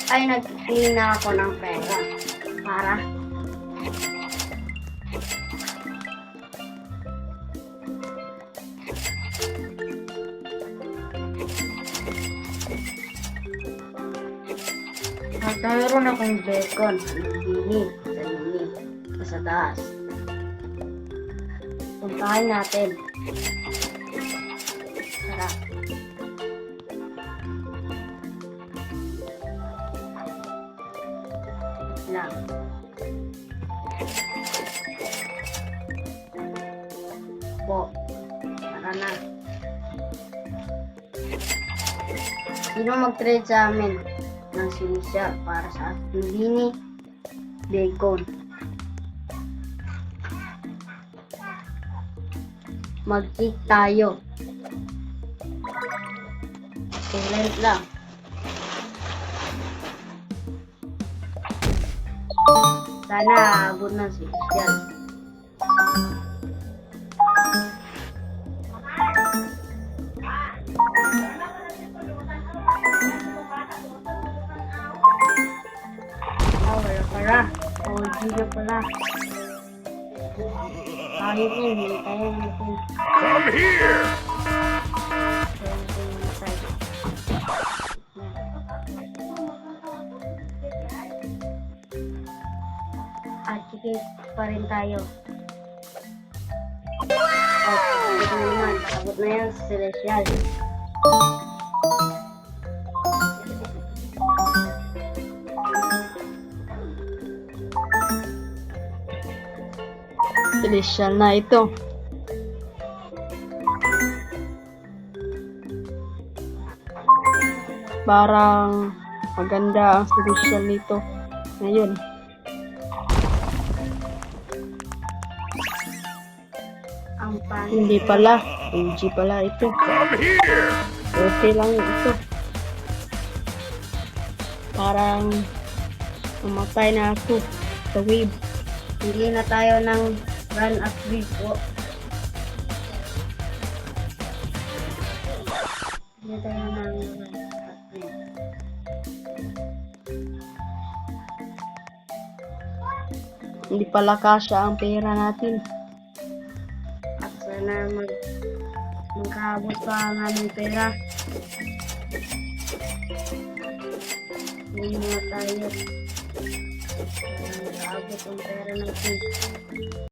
ay naghihina ako ng pera para mayroon akong bacon, bini, sa taas. Puntahan natin. Tara. Lang. Po. Tara na. Sino mag-trade sa amin ng sinisya para sa bini, bacon? Mag-kick tayo. Silent lang. Sana abot na si Yan. Wala para. OG na pala. Ayun yun, hindi tayo natin. Come here! At sige pa rin tayo. Okay, ito naman. Abot na yan sa Celestial. Celestial na ito. Parang maganda ang celestial nito. Ngayon. Ang pangit. Hindi pala. OG pala ito. Come here! Okay lang ito. Parang mamatay na ako sa wave. Hindi na tayo ng run at wave po. Hindi tayo ng run at wave. Hindi pala kasya ang pera natin. At sana magkaabot pa ang aming pera. Hindi na tayo. Magkaabot ang pera natin.